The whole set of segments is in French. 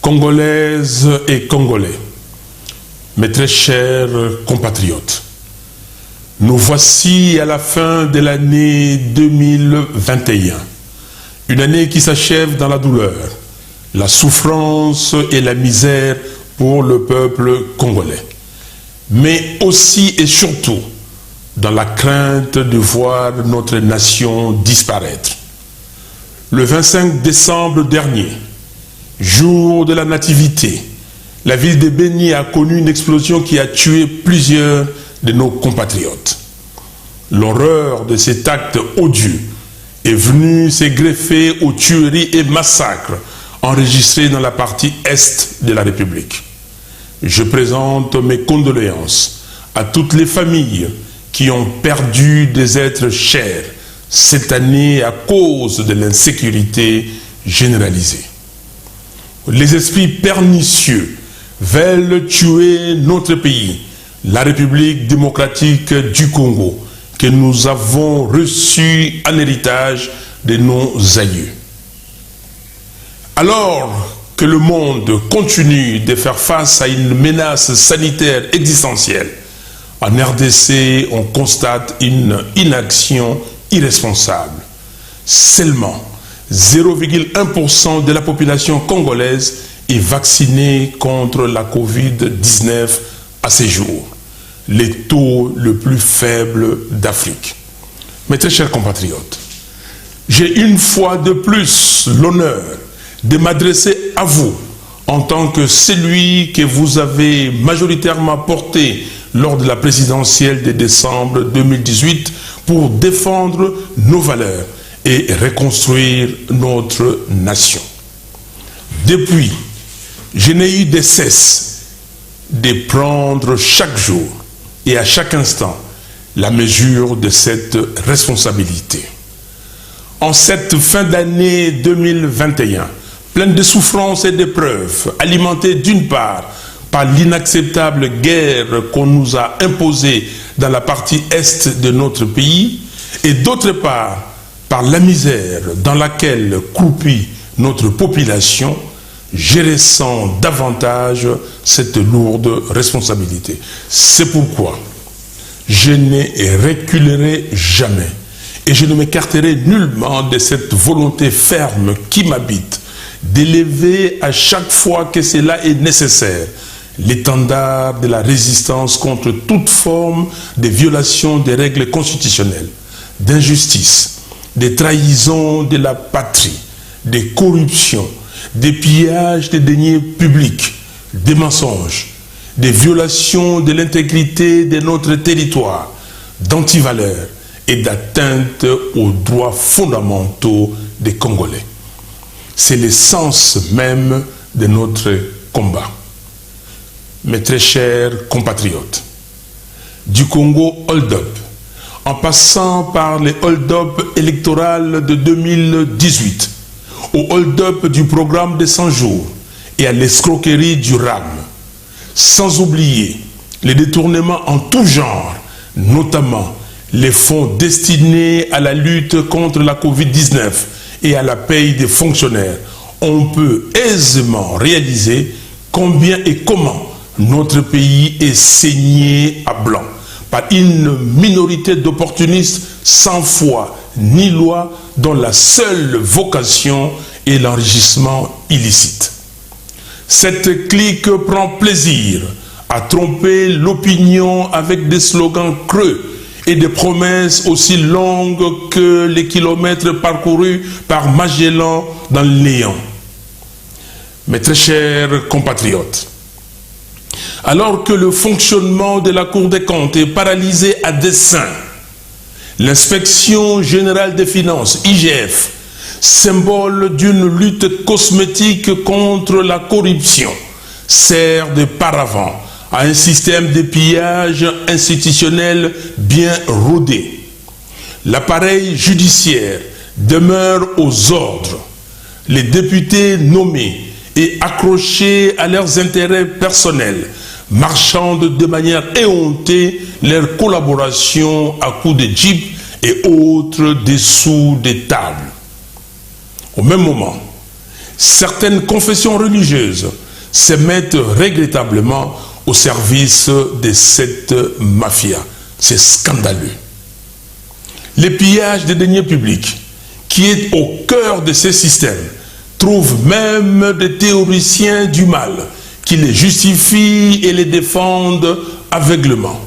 Congolaises et Congolais, mes très chers compatriotes, nous voici à la fin de l'année 2021, une année qui s'achève dans la douleur, la souffrance et la misère pour le peuple congolais, mais aussi et surtout dans la crainte de voir notre nation disparaître. Le 25 décembre dernier, jour de la Nativité, la ville de Beni a connu une explosion qui a tué plusieurs de nos compatriotes. L'horreur de cet acte odieux est venue se greffer aux tueries et massacres enregistrés dans la partie est de la République. Je présente mes condoléances à toutes les familles qui ont perdu des êtres chers cette année à cause de l'insécurité généralisée. Les esprits pernicieux veulent tuer notre pays, la République démocratique du Congo, que nous avons reçu en héritage de nos aïeux. Alors que le monde continue de faire face à une menace sanitaire existentielle, en RDC, on constate une inaction irresponsable. Seulement 0,1% de la population congolaise est vaccinée contre la Covid-19 à ce jour, le taux le plus faible d'Afrique. Mes très chers compatriotes, j'ai une fois de plus l'honneur de m'adresser à vous en tant que celui que vous avez majoritairement porté lors de la présidentielle de décembre 2018 pour défendre nos valeurs et reconstruire notre nation. Depuis, je n'ai eu de cesse de prendre chaque jour et à chaque instant la mesure de cette responsabilité. En cette fin d'année 2021, pleine de souffrances et d'épreuves, alimentée d'une part par l'inacceptable guerre qu'on nous a imposée dans la partie est de notre pays, et d'autre part par la misère dans laquelle croupit notre population, je ressens davantage cette lourde responsabilité. C'est pourquoi je ne reculerai jamais et je ne m'écarterai nullement de cette volonté ferme qui m'habite d'élever à chaque fois que cela est nécessaire l'étendard de la résistance contre toute forme de violation des règles constitutionnelles, d'injustice, des trahisons de la patrie, des corruptions, des pillages des deniers publics, des mensonges, des violations de l'intégrité de notre territoire, d'antivaleurs et d'atteinte aux droits fondamentaux des Congolais. C'est l'essence même de notre combat. Mes très chers compatriotes, du Congo hold-up, en passant par les hold-up électorales de 2018, au hold-up du programme de 100 jours et à l'escroquerie du RAM, sans oublier les détournements en tout genre, notamment les fonds destinés à la lutte contre la Covid-19 et à la paye des fonctionnaires, on peut aisément réaliser combien et comment notre pays est saigné à blanc par une minorité d'opportunistes sans foi ni loi dont la seule vocation est l'enrichissement illicite. Cette clique prend plaisir à tromper l'opinion avec des slogans creux et des promesses aussi longues que les kilomètres parcourus par Magellan dans le néant. Mes très chers compatriotes, alors que le fonctionnement de la Cour des comptes est paralysé à dessein, l'inspection générale des finances, IGF, symbole d'une lutte cosmétique contre la corruption, sert de paravent à un système de pillage institutionnel bien rodé. L'appareil judiciaire demeure aux ordres. Les députés nommés et accrochés à leurs intérêts personnels marchandent de manière éhontée leur collaboration à coups de jeep et autres dessous des tables. Au même moment, certaines confessions religieuses se mettent regrettablement au service de cette mafia. C'est scandaleux. Les pillages des deniers publics, qui est au cœur de ces systèmes, trouvent même des théoriciens du mal qui les justifient et les défendent aveuglément.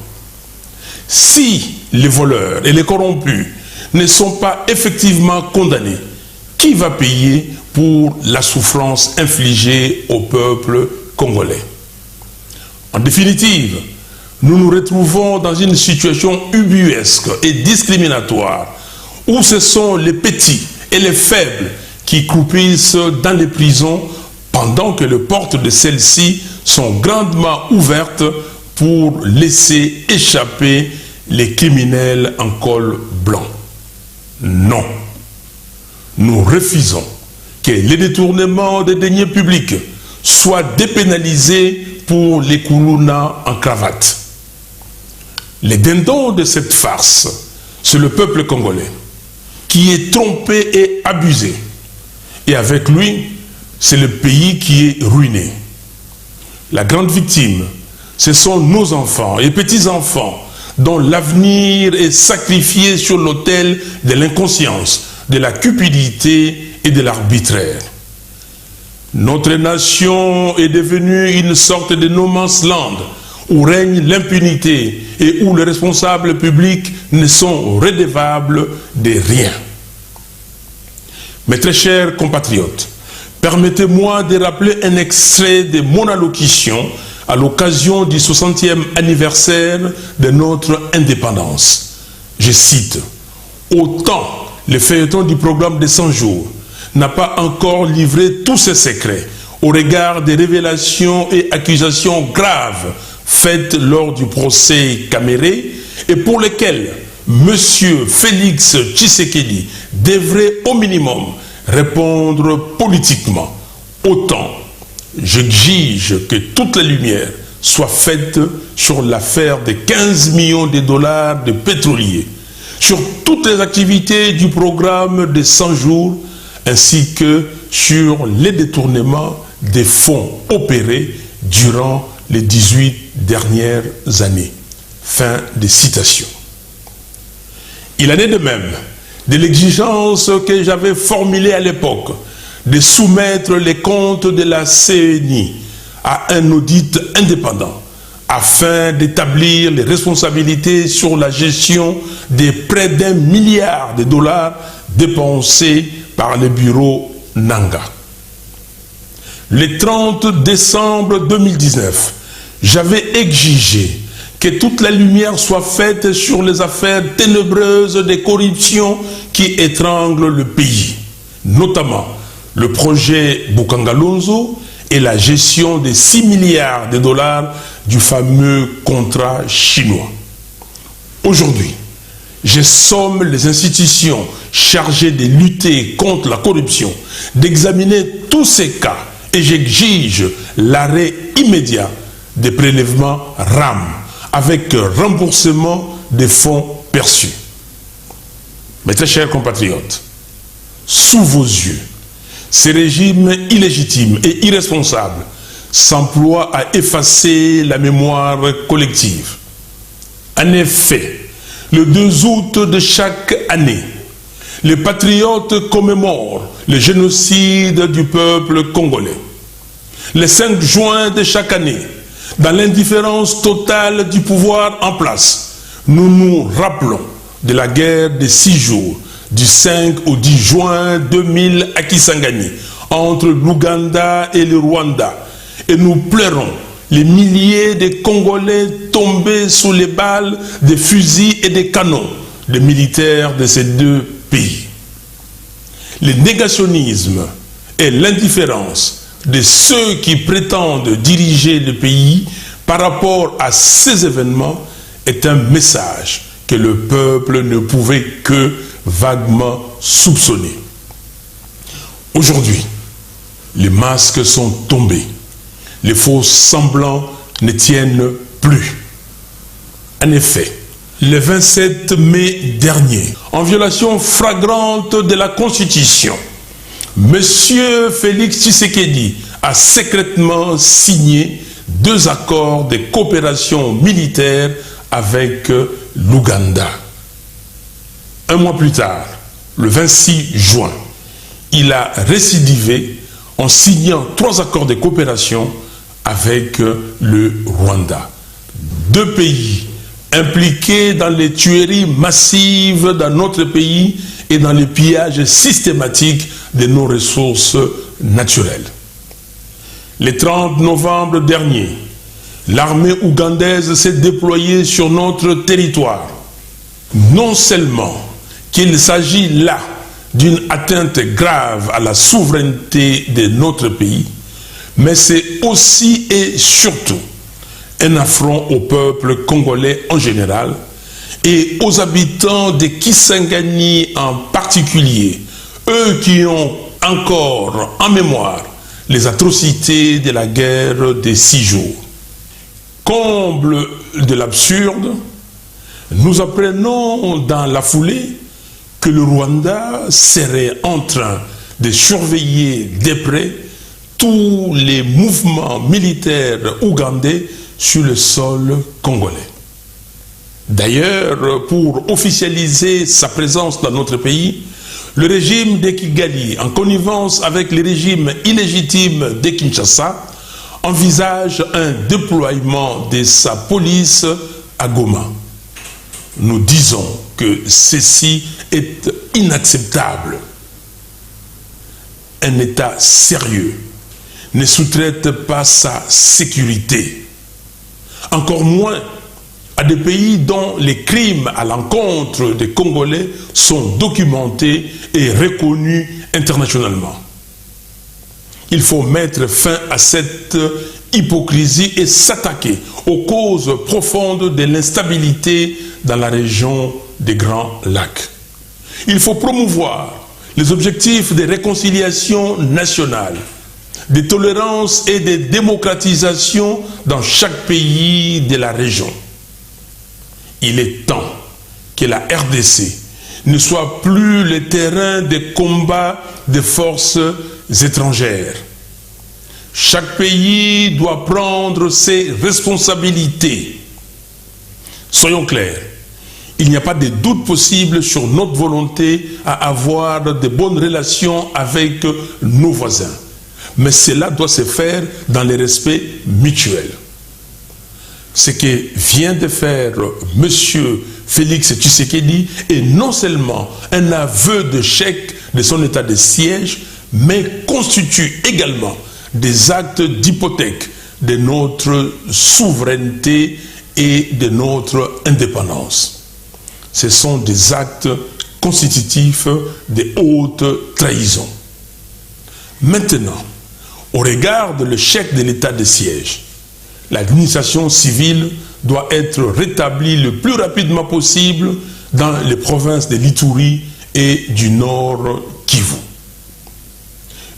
Si les voleurs et les corrompus ne sont pas effectivement condamnés, qui va payer pour la souffrance infligée au peuple congolais? En définitive, nous nous retrouvons dans une situation ubuesque et discriminatoire où ce sont les petits et les faibles qui croupissent dans les prisons pendant que les portes de celles-ci sont grandement ouvertes pour laisser échapper les criminels en col blanc. Non, nous refusons que les détournements des deniers publics soient dépénalisés pour les koulouna en cravate. Les dindons de cette farce, c'est le peuple congolais qui est trompé et abusé. Et avec lui, c'est le pays qui est ruiné. La grande victime, ce sont nos enfants et petits-enfants dont l'avenir est sacrifié sur l'autel de l'inconscience, de la cupidité et de l'arbitraire. Notre nation est devenue une sorte de no man's land où règne l'impunité et où les responsables publics ne sont redevables de rien. Mes très chers compatriotes, permettez-moi de rappeler un extrait de mon allocution à l'occasion du 60e anniversaire de notre indépendance. Je cite: « Autant le feuilleton du programme des 100 jours n'a pas encore livré tous ses secrets au regard des révélations et accusations graves faites lors du procès Caméré et pour lesquelles M. Félix Tshisekedi devrait au minimum répondre politiquement. Autant j'exige que toute la lumière soit faite sur l'affaire de 15 millions de dollars de pétroliers, sur toutes les activités du programme de 100 jours, ainsi que sur les détournements des fonds opérés durant les 18 dernières années. » Fin de citation. Il en est de même de l'exigence que j'avais formulée à l'époque de soumettre les comptes de la CENI à un audit indépendant afin d'établir les responsabilités sur la gestion des près d'1 milliard de dollars dépensés par le bureau Nanga. Le 30 décembre 2019, j'avais exigé que toute la lumière soit faite sur les affaires ténébreuses de corruption qui étranglent le pays, notamment le projet Bukangalonzo et la gestion des 6 milliards de dollars du fameux contrat chinois. Aujourd'hui, je somme les institutions chargées de lutter contre la corruption d'examiner tous ces cas et j'exige l'arrêt immédiat des prélèvements RAM avec remboursement des fonds perçus. Mes très chers compatriotes, sous vos yeux, ces régimes illégitimes et irresponsables s'emploient à effacer la mémoire collective. En effet, le 2 août de chaque année, les patriotes commémorent le génocide du peuple congolais. Le 5 juin de chaque année, dans l'indifférence totale du pouvoir en place, nous nous rappelons de la guerre des 6 jours, du 5 au 10 juin 2000 à Kisangani, entre l'Ouganda et le Rwanda, et nous pleurons les milliers de Congolais tombés sous les balles des fusils et des canons des militaires de ces deux pays. Le négationnisme et l'indifférence de ceux qui prétendent diriger le pays par rapport à ces événements est un message que le peuple ne pouvait que vaguement soupçonner. Aujourd'hui, les masques sont tombés. Les faux semblants ne tiennent plus. En effet, le 27 mai dernier, en violation flagrante de la Constitution, Monsieur Félix Tshisekedi a secrètement signé 2 accords de coopération militaire avec l'Ouganda. Un mois plus tard, le 26 juin, il a récidivé en signant 3 accords de coopération avec le Rwanda. 2 pays impliqués dans les tueries massives dans notre pays et dans le pillage systématique de nos ressources naturelles. Le 30 novembre dernier, l'armée ougandaise s'est déployée sur notre territoire. Non seulement qu'il s'agit là d'une atteinte grave à la souveraineté de notre pays, mais c'est aussi et surtout un affront au peuple congolais en général et aux habitants de Kisangani en particulier, eux qui ont encore en mémoire les atrocités de la guerre des 6 jours. Comble de l'absurde, nous apprenons dans la foulée que le Rwanda serait en train de surveiller de près tous les mouvements militaires ougandais sur le sol congolais. D'ailleurs, pour officialiser sa présence dans notre pays, le régime de Kigali, en connivence avec le régime illégitime de Kinshasa, envisage un déploiement de sa police à Goma. Nous disons que ceci est inacceptable. Un État sérieux ne sous-traite pas sa sécurité. Encore moins à des pays dont les crimes à l'encontre des Congolais sont documentés et reconnus internationalement. Il faut mettre fin à cette hypocrisie et s'attaquer aux causes profondes de l'instabilité dans la région des Grands Lacs. Il faut promouvoir les objectifs de réconciliation nationale, de tolérance et de démocratisation dans chaque pays de la région. Il est temps que la RDC ne soit plus le terrain de combat des forces étrangères. Chaque pays doit prendre ses responsabilités. Soyons clairs, il n'y a pas de doute possible sur notre volonté à avoir de bonnes relations avec nos voisins. Mais cela doit se faire dans le respect mutuel. Ce que vient de faire M. Félix Tshisekedi est non seulement un aveu d'échec de son état de siège, mais constitue également des actes d'hypothèque de notre souveraineté et de notre indépendance. Ce sont des actes constitutifs de haute trahison. Maintenant, au regard de l'échec de l'état de siège, l'administration civile doit être rétablie le plus rapidement possible dans les provinces de l'Ituri et du Nord Kivu.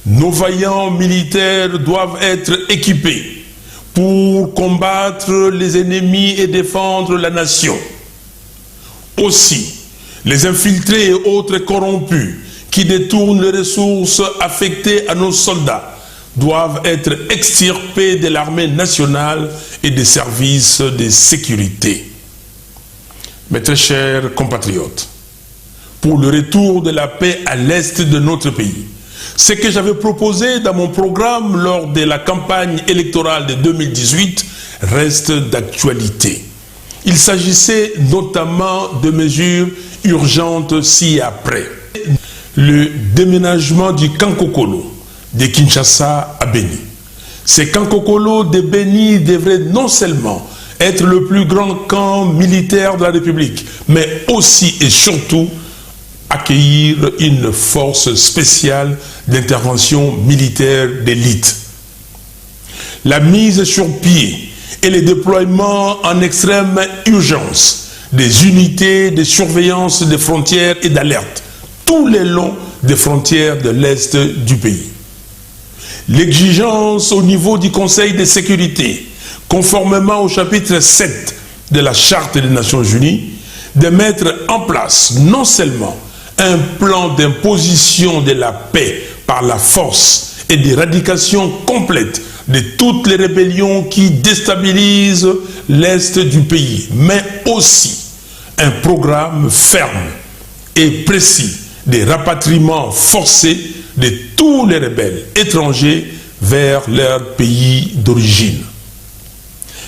Nos vaillants militaires doivent être équipés pour combattre les ennemis et défendre la nation. Aussi, les infiltrés et autres corrompus qui détournent les ressources affectées à nos soldats doivent être extirpés de l'armée nationale et des services de sécurité. Mes très chers compatriotes, pour le retour de la paix à l'est de notre pays, ce que j'avais proposé dans mon programme lors de la campagne électorale de 2018 reste d'actualité. Il s'agissait notamment de mesures urgentes ci-après. Le déménagement du Kankokolo de Kinshasa à Beni. Ce Kankokolo de Beni devrait non seulement être le plus grand camp militaire de la République, mais aussi et surtout accueillir une force spéciale d'intervention militaire d'élite. La mise sur pied et le déploiement en extrême urgence des unités de surveillance des frontières et d'alerte tout le long des frontières de l'Est du pays. L'exigence au niveau du Conseil de sécurité, conformément au chapitre 7 de la Charte des Nations Unies, de mettre en place non seulement un plan d'imposition de la paix par la force et d'éradication complète de toutes les rébellions qui déstabilisent l'Est du pays, mais aussi un programme ferme et précis de rapatriement forcé de tous les rebelles étrangers vers leur pays d'origine.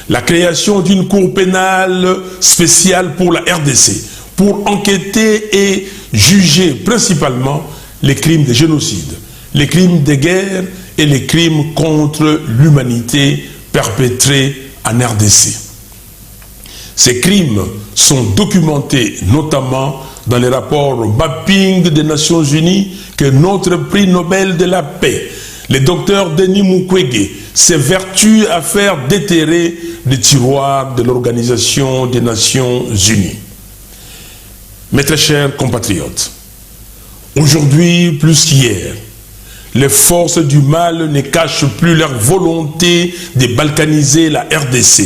La création d'une cour pénale spéciale pour la RDC, pour enquêter et juger principalement les crimes de génocide, les crimes de guerre et les crimes contre l'humanité perpétrés en RDC. Ces crimes sont documentés notamment dans les rapports mapping des Nations Unies que notre prix Nobel de la paix, le docteur Denis Mukwege, s'évertue à faire déterrer des tiroirs de l'Organisation des Nations Unies. Mes très chers compatriotes, aujourd'hui plus qu'hier, les forces du mal ne cachent plus leur volonté de balkaniser la RDC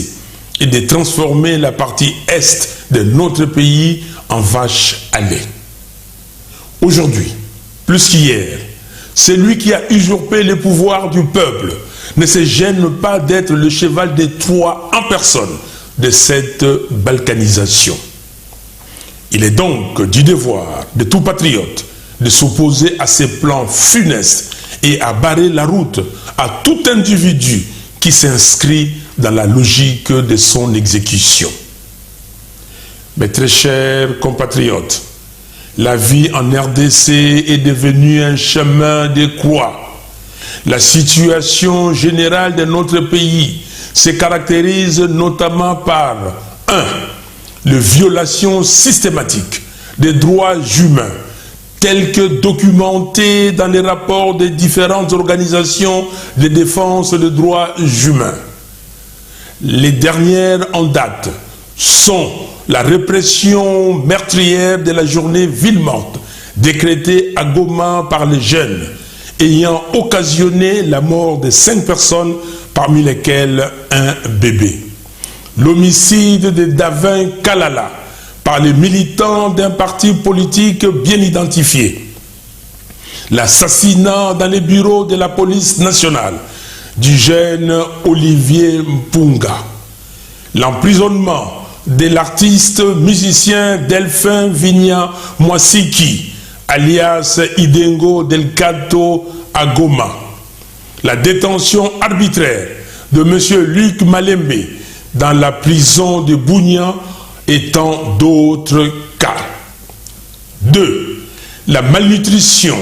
et de transformer la partie est de notre pays en vache à lait. Aujourd'hui, plus qu'hier, celui qui a usurpé le pouvoir du peuple ne se gêne pas d'être le cheval de Troie en personne de cette balkanisation. Il est donc du devoir de tout patriote de s'opposer à ces plans funestes et à barrer la route à tout individu qui s'inscrit dans la logique de son exécution. Mes très chers compatriotes, la vie en RDC est devenue un chemin de croix. La situation générale de notre pays se caractérise notamment par 1. La violation systématique des droits humains, tels que documentés dans les rapports des différentes organisations de défense des droits humains. Les dernières en date sont la répression meurtrière de la journée ville morte, décrétée à Goma par les jeunes, ayant occasionné la mort de 5 personnes, parmi lesquelles un bébé. L'homicide de Davin Kalala par les militants d'un parti politique bien identifié. L'assassinat dans les bureaux de la police nationale du jeune Olivier Mpunga. L'emprisonnement de l'artiste musicien Delphin Vigna Mwasiki, alias Idengo Del Canto à Goma. La détention arbitraire de M. Luc Malembe dans la prison de Bunia et tant d'autres cas. 2. La malnutrition,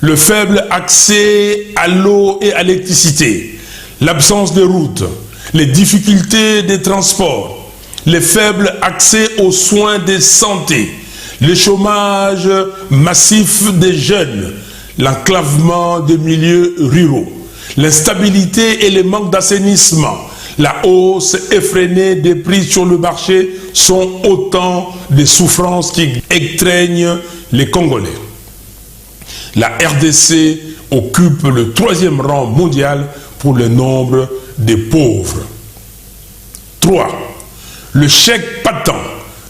le faible accès à l'eau et à l'électricité, l'absence de routes, les difficultés des transports, le faible accès aux soins de santé, le chômage massif des jeunes, l'enclavement des milieux ruraux, l'instabilité et le manque d'assainissement, la hausse effrénée des prix sur le marché sont autant de souffrances qui étreignent les Congolais. La RDC occupe le 3e rang mondial pour le nombre de pauvres. 3. Le chèque patent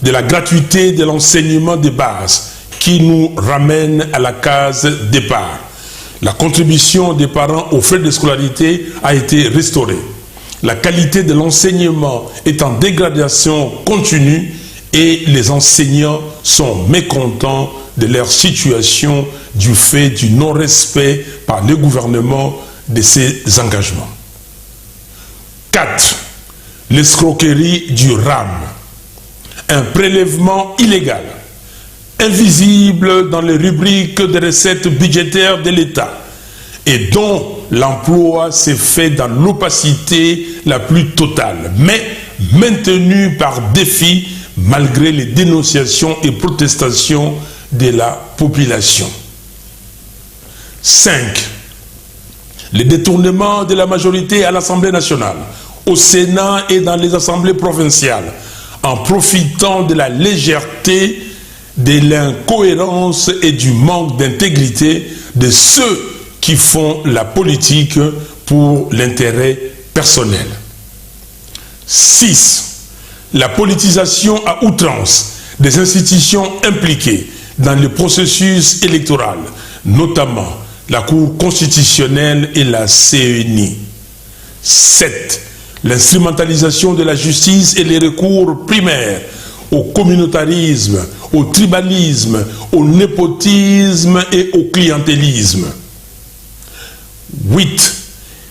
de la gratuité de l'enseignement de base qui nous ramène à la case départ. La contribution des parents aux frais de scolarité a été restaurée. La qualité de l'enseignement est en dégradation continue et les enseignants sont mécontents de leur situation du fait du non-respect par le gouvernement de ces engagements. 4. L'escroquerie du RAM. Un prélèvement illégal, invisible dans les rubriques des recettes budgétaires de l'État et dont l'emploi s'est fait dans l'opacité la plus totale, mais maintenu par défi malgré les dénonciations et protestations de la population. 5. Le détournement de la majorité à l'Assemblée nationale, au Sénat et dans les assemblées provinciales, en profitant de la légèreté, de l'incohérence et du manque d'intégrité de ceux qui font la politique pour l'intérêt personnel. 6. La politisation à outrance des institutions impliquées dans le processus électoral, notamment la Cour constitutionnelle et la CENI. 7. L'instrumentalisation de la justice et les recours primaires au communautarisme, au tribalisme, au népotisme et au clientélisme. 8.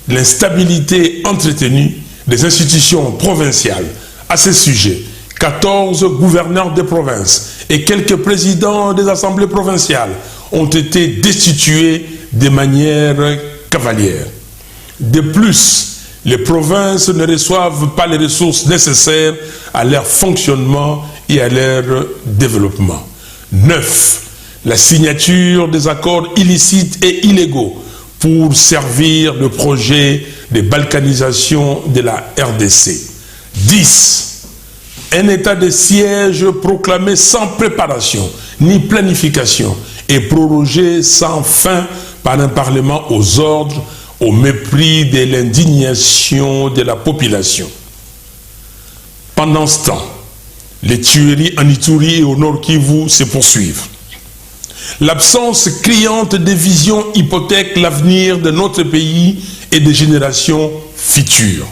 L'instabilité entretenue des institutions provinciales. À ce sujet, 14 gouverneurs de province et quelques présidents des assemblées provinciales ont été destitués de manière cavalière. De plus, les provinces ne reçoivent pas les ressources nécessaires à leur fonctionnement et à leur développement. 9. La signature des accords illicites et illégaux pour servir le projet de balkanisation de la RDC. 10. Un état de siège proclamé sans préparation ni planification et prorogé sans fin par un parlement aux ordres, au mépris de l'indignation de la population. Pendant ce temps, les tueries en Ituri et au Nord Kivu se poursuivent. L'absence criante de vision hypothèque l'avenir de notre pays et des générations futures.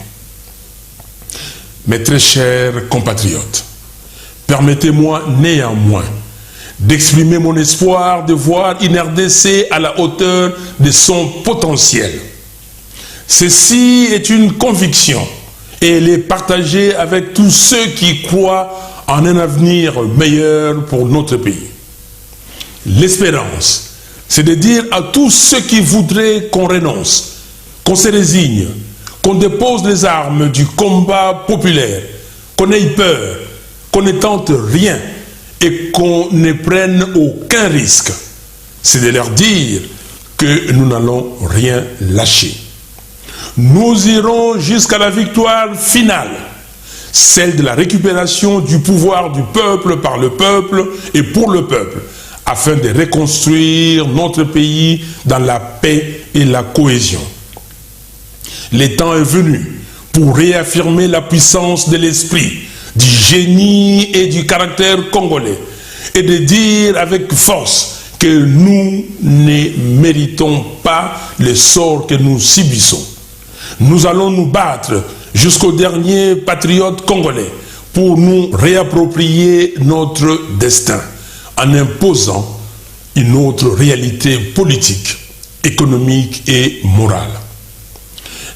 Mes très chers compatriotes, permettez-moi néanmoins d'exprimer mon espoir de voir une RDC à la hauteur de son potentiel. Ceci est une conviction et elle est partagée avec tous ceux qui croient en un avenir meilleur pour notre pays. L'espérance, c'est de dire à tous ceux qui voudraient qu'on renonce, qu'on se résigne, qu'on dépose les armes du combat populaire, qu'on ait peur, qu'on ne tente rien et qu'on ne prenne aucun risque. C'est de leur dire que nous n'allons rien lâcher. Nous irons jusqu'à la victoire finale, celle de la récupération du pouvoir du peuple par le peuple et pour le peuple, afin de reconstruire notre pays dans la paix et la cohésion. Le temps est venu pour réaffirmer la puissance de l'esprit, du génie et du caractère congolais, et de dire avec force que nous ne méritons pas le sort que nous subissons. Nous allons nous battre jusqu'au dernier patriote congolais pour nous réapproprier notre destin en imposant une autre réalité politique, économique et morale.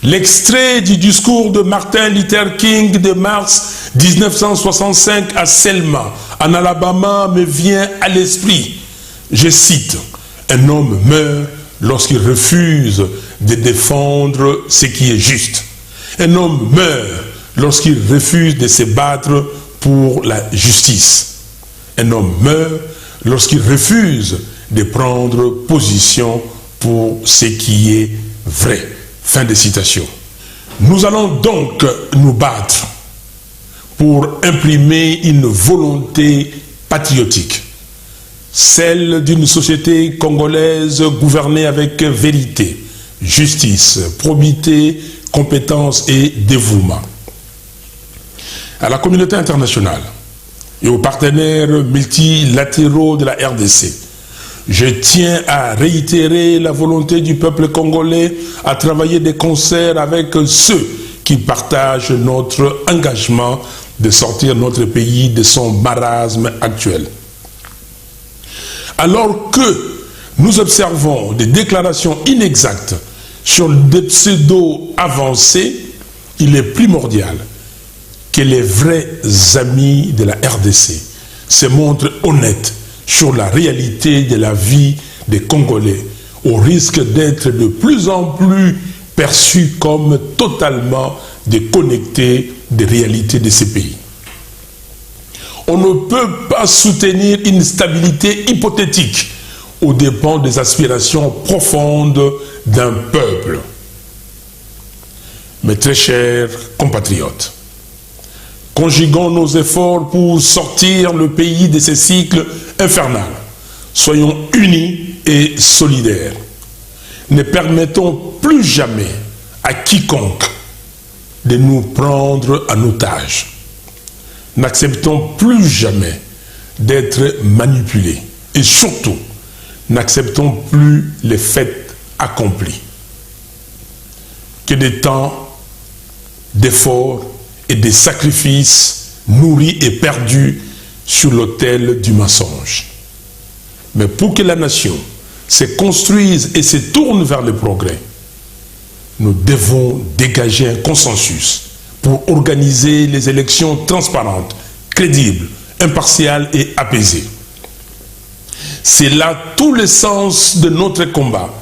L'extrait du discours de Martin Luther King de mars 1965 à Selma, en Alabama, me vient à l'esprit. Je cite, « Un homme meurt lorsqu'il refuse de défendre ce qui est juste. Un homme meurt lorsqu'il refuse de se battre pour la justice. Un homme meurt lorsqu'il refuse de prendre position pour ce qui est vrai. » Fin de citation. Nous allons donc nous battre pour imprimer une volonté patriotique, celle d'une société congolaise gouvernée avec vérité, justice, probité, compétence et dévouement. À la communauté internationale et aux partenaires multilatéraux de la RDC, je tiens à réitérer la volonté du peuple congolais à travailler de concert avec ceux qui partagent notre engagement de sortir notre pays de son marasme actuel. Alors que nous observons des déclarations inexactes sur des pseudo-avancées, il est primordial que les vrais amis de la RDC se montrent honnêtes sur la réalité de la vie des Congolais, au risque d'être de plus en plus perçus comme totalement déconnectés des réalités de ces pays. On ne peut pas soutenir une stabilité hypothétique aux dépens des aspirations profondes d'un peuple. Mes très chers compatriotes, conjuguons nos efforts pour sortir le pays de ce cycle infernal. Soyons unis et solidaires. Ne permettons plus jamais à quiconque de nous prendre en otage. N'acceptons plus jamais d'être manipulés. Et surtout, n'acceptons plus les faits accomplis. Que des temps d'efforts et de sacrifices nourris et perdus sur l'autel du mensonge. Mais pour que la nation se construise et se tourne vers le progrès, nous devons dégager un consensus pour organiser les élections transparentes, crédibles, impartiales et apaisées. C'est là tout le sens de notre combat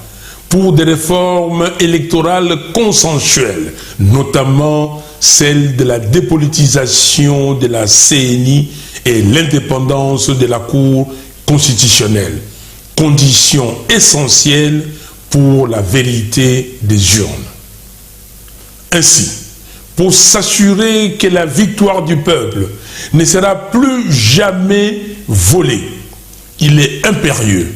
pour des réformes électorales consensuelles, notamment celle de la dépolitisation de la CENI et l'indépendance de la Cour constitutionnelle, condition essentielle pour la vérité des urnes. Ainsi, pour s'assurer que la victoire du peuple ne sera plus jamais volée, il est impérieux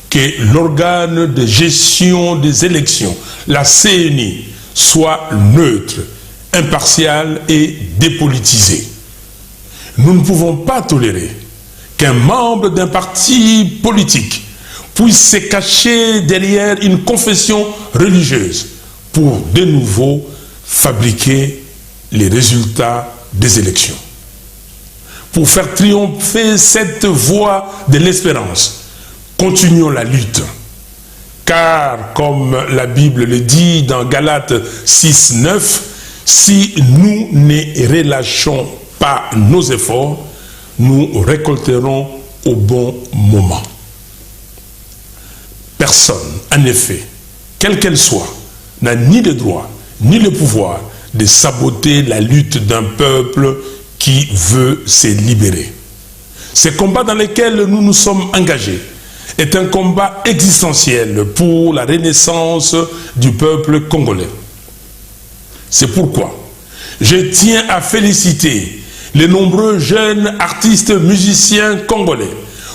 que l'organe de gestion des élections, la CENI, soit neutre, impartial et dépolitisé. Nous ne pouvons pas tolérer qu'un membre d'un parti politique puisse se cacher derrière une confession religieuse pour de nouveau fabriquer les résultats des élections. Pour faire triompher cette voie de l'espérance, continuons la lutte. Car, comme la Bible le dit dans Galates 6:9, si nous ne relâchons pas nos efforts, nous récolterons au bon moment. Personne, en effet, quelle qu'elle soit, n'a ni le droit ni le pouvoir de saboter la lutte d'un peuple qui veut se libérer. Ce combat dans lequel nous nous sommes engagés est un combat existentiel pour la renaissance du peuple congolais. C'est pourquoi je tiens à féliciter les nombreux jeunes artistes musiciens congolais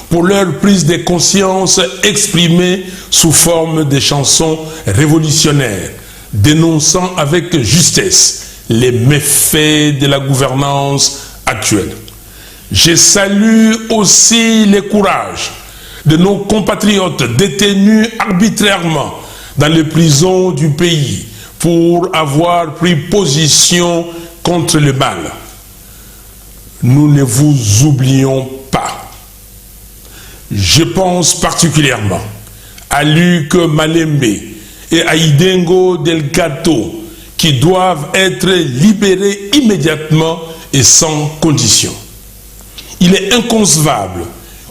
pour leur prise de conscience exprimée sous forme de chansons révolutionnaires, dénonçant avec justesse les méfaits de la gouvernance actuelle. Je salue aussi le courage de nos compatriotes détenus arbitrairement dans les prisons du pays pour avoir pris position contre le mal. Nous ne vous oublions pas. Je pense particulièrement à Luc Malembe et à Idengo Delgato qui doivent être libérés immédiatement et sans condition. Il est inconcevable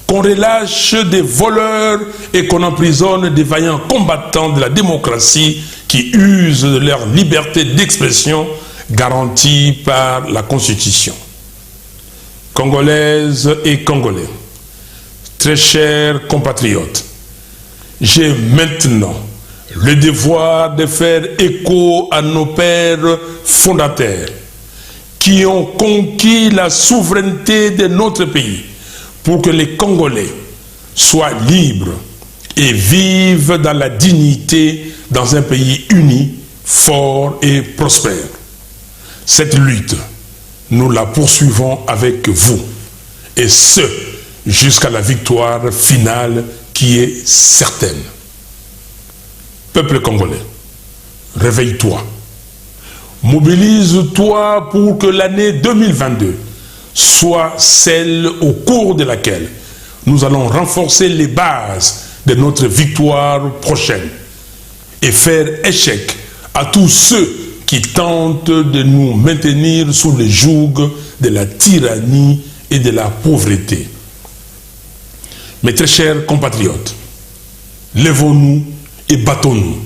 qu'on relâche des voleurs et qu'on emprisonne des vaillants combattants de la démocratie qui usent de leur liberté d'expression garantie par la Constitution. Congolaises et Congolais, très chers compatriotes, j'ai maintenant le devoir de faire écho à nos pères fondateurs qui ont conquis la souveraineté de notre pays pour que les Congolais soient libres et vivent dans la dignité dans un pays uni, fort et prospère. Cette lutte, nous la poursuivons avec vous, et ce, jusqu'à la victoire finale qui est certaine. Peuple congolais, réveille-toi. Mobilise-toi pour que l'année 2022 soit celle au cours de laquelle nous allons renforcer les bases de notre victoire prochaine et faire échec à tous ceux qui tentent de nous maintenir sous le joug de la tyrannie et de la pauvreté. Mes très chers compatriotes, lèvons-nous et battons-nous.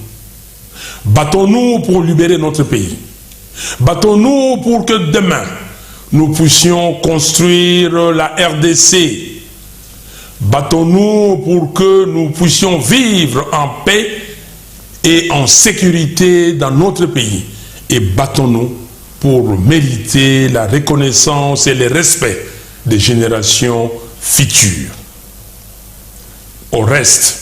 Battons-nous pour libérer notre pays. Battons-nous pour que demain, nous puissions construire la RDC. Battons-nous pour que nous puissions vivre en paix et en sécurité dans notre pays. Et battons-nous pour mériter la reconnaissance et le respect des générations futures. Au reste,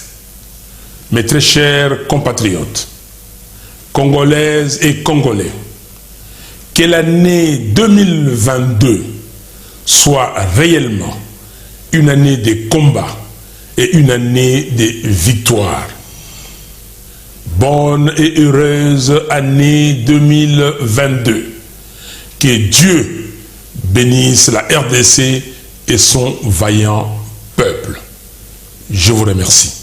mes très chers compatriotes, Congolaises et Congolais, que l'année 2022 soit réellement une année de combat et une année de victoire. bonne et heureuse année 2022. Que Dieu bénisse la RDC et son vaillant peuple. Je vous remercie.